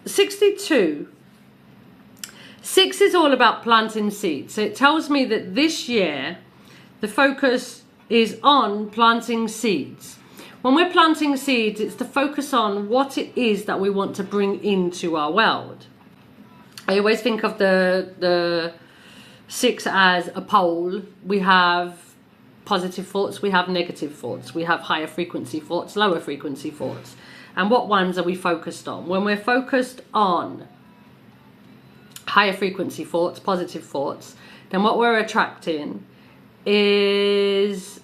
62. 6 is all about planting seeds. So it tells me that this year the focus is on planting seeds. When we're planting seeds, it's to focus on what it is that we want to bring into our world. I always think of the 6 as a pole. We have positive thoughts, we have negative thoughts, we have higher frequency thoughts, lower frequency thoughts. And what ones are we focused on? When we're focused on higher frequency thoughts, positive thoughts, then what we're attracting is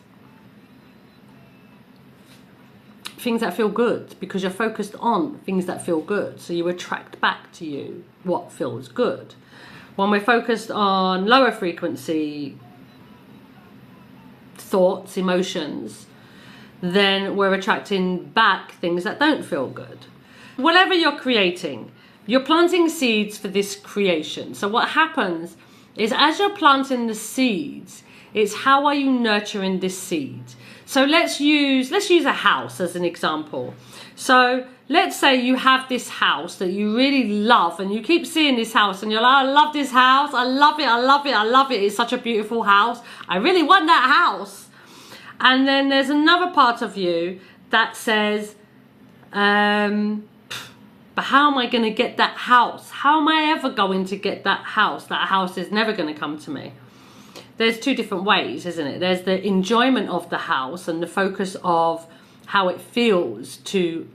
things that feel good, because you're focused on things that feel good. So you attract back to you what feels good. When we're focused on lower frequency thoughts, emotions, then we're attracting back things that don't feel good. Whatever you're creating, you're planting seeds for this creation. So what happens is, as you're planting the seeds, it's how are you nurturing this seed. So let's use a house as an example. So let's say you have this house that you really love, and you keep seeing this house and you're like, I love this house, I love it, I love it, I love it, it's such a beautiful house, I really want that house. And then there's another part of you that says, but how am I going to get that house? How am I ever going to get that house? That house is never going to come to me. There's two different ways, isn't it? There's the enjoyment of the house and the focus of how it feels to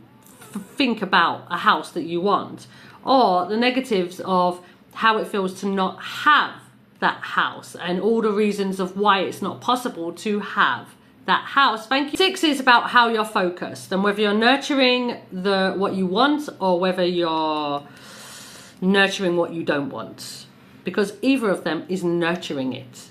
think about a house that you want, or the negatives of how it feels to not have that house and all the reasons of why it's not possible to have that house. Thank you. 6 is about how you're focused and whether you're nurturing what you want or whether you're nurturing what you don't want, because either of them is nurturing it.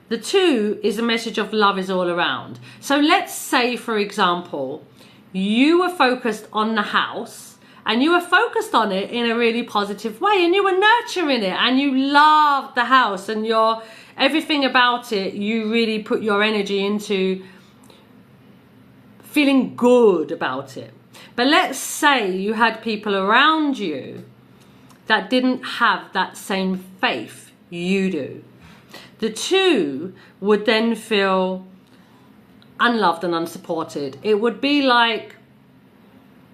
The 2 is a message of love is all around. So let's say, for example, you were focused on the house and you were focused on it in a really positive way and you were nurturing it and you loved the house and everything about it, you really put your energy into feeling good about it. But let's say you had people around you that didn't have that same faith you do. The 2 would then feel unloved and unsupported. It would be like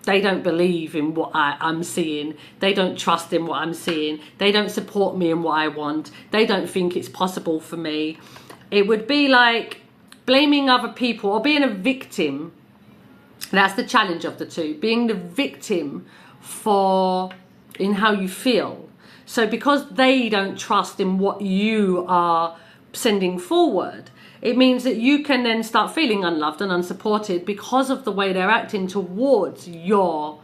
they don't believe in what I'm seeing. They don't trust in what I'm seeing. They don't support me in what I want. They don't think it's possible for me. It would be like blaming other people or being a victim. That's the challenge of the 2, being the victim in how you feel. So because they don't trust in what you are sending forward, it means that you can then start feeling unloved and unsupported because of the way they're acting towards your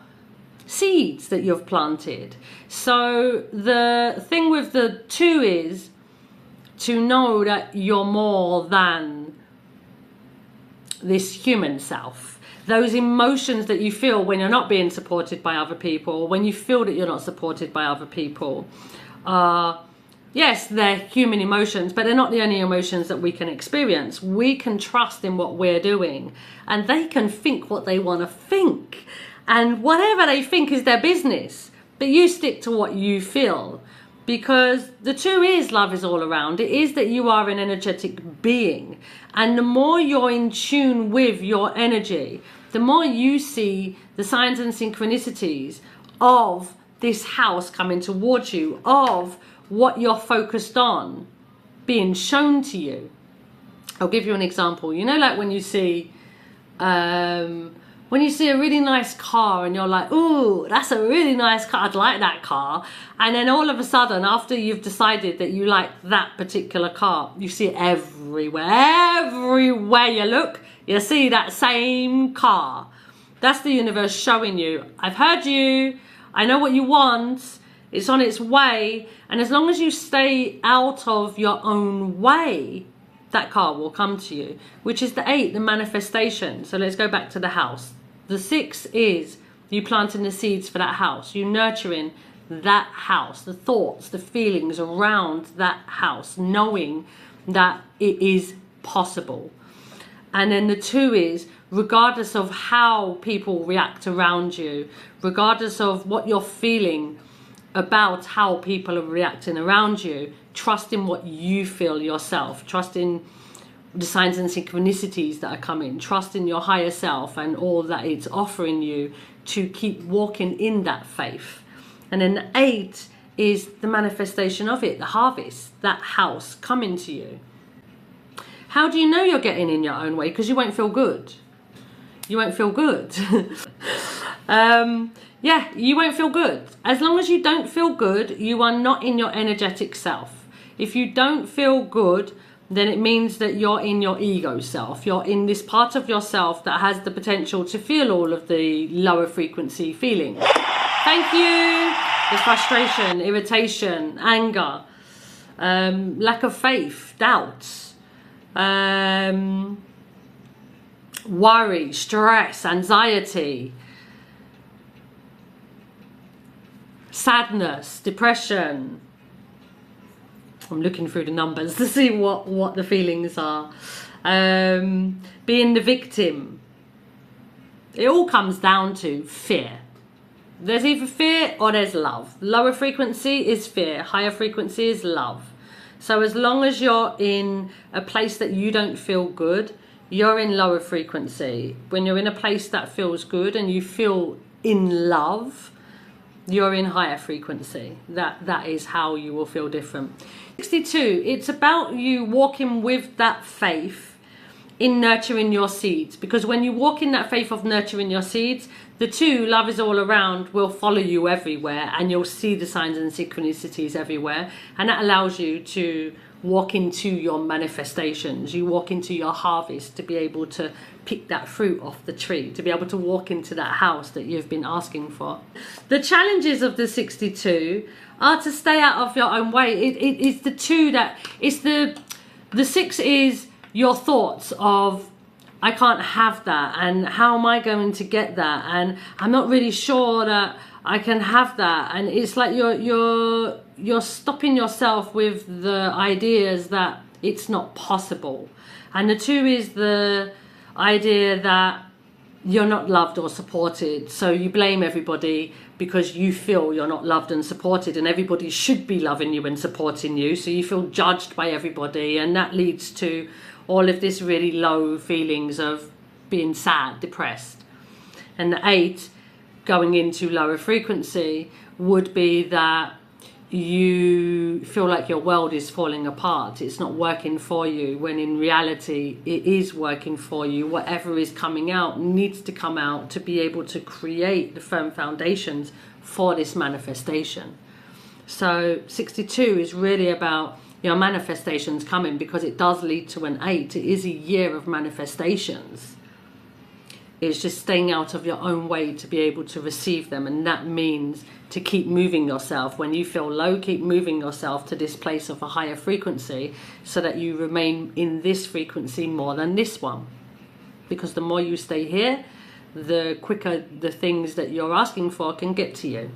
seeds that you've planted. So the thing with the 2 is to know that you're more than this human self. Those emotions that you feel when you're not being supported by other people, when you feel that you're not supported by other people, yes, they're human emotions, but they're not the only emotions that we can experience. We can trust in what we're doing, and they can think what they want to think, and whatever they think is their business, but you stick to what you feel, because the 2 is love is all around. It is that you are an energetic being, and the more you're in tune with your energy, the more you see the signs and synchronicities of this house coming towards you, of what you're focused on being shown to you. I'll give you an example. You know, like when you see a really nice car and you're like, ooh, that's a really nice car, I'd like that car. And then all of a sudden, after you've decided that you like that particular car, you see it everywhere. Everywhere you look, you see that same car. That's the universe showing you, I've heard you, I know what you want, it's on its way. And as long as you stay out of your own way, that car will come to you, which is the 8, the manifestation. So let's go back to the house. The 6 is you planting the seeds for that house, you nurturing that house, the thoughts, the feelings around that house, knowing that it is possible. And then the 2 is, regardless of how people react around you, regardless of what you're feeling about how people are reacting around you, trust in what you feel yourself. Trust in the signs and synchronicities that are coming. Trust in your higher self and all that it's offering you to keep walking in that faith. And then the 8 is the manifestation of it, the harvest, that house coming to you. How do you know you're getting in your own way? Because you won't feel good. You won't feel good. Yeah, you won't feel good. As long as you don't feel good, you are not in your energetic self. If you don't feel good, then it means that you're in your ego self. You're in this part of yourself that has the potential to feel all of the lower frequency feelings. Thank you. There's frustration, irritation, anger, lack of faith, doubts, worry, stress, anxiety, sadness, depression. I'm looking through the numbers to see what the feelings are. Being the victim. It all comes down to fear. There's either fear or there's love. Lower frequency is fear, higher frequency is love. So as long as you're in a place that you don't feel good, you're in lower frequency. When you're in a place that feels good and you feel in love, you're in higher frequency. That is how you will feel different. 62, it's about you walking with that faith in nurturing your seeds, because when you walk in that faith of nurturing your seeds, the 2, love is all around, will follow you everywhere, and you'll see the signs and synchronicities everywhere, and that allows you to walk into your manifestations. You walk into your harvest to be able to pick that fruit off the tree, to be able to walk into that house that you've been asking for. The challenges of the 62 are to stay out of your own way. It's the 2 that, it's the 6 is your thoughts of, I can't have that, and how am I going to get that, and I'm not really sure that I can have that. And it's like you're stopping yourself with the ideas that it's not possible. And the 2 is the idea that you're not loved or supported, so you blame everybody because you feel you're not loved and supported, and everybody should be loving you and supporting you, so you feel judged by everybody, and that leads to all of this really low feelings of being sad, depressed. And the 8, going into lower frequency, would be that you feel like your world is falling apart. It's not working for you, when in reality it is working for you. Whatever is coming out needs to come out to be able to create the firm foundations for this manifestation. So 62 is really about your manifestations coming, because it does lead to an 8. It is a year of manifestations. It's just staying out of your own way to be able to receive them, and that means to keep moving yourself. When you feel low, keep moving yourself to this place of a higher frequency, so that you remain in this frequency more than this one. Because the more you stay here, the quicker the things that you're asking for can get to you.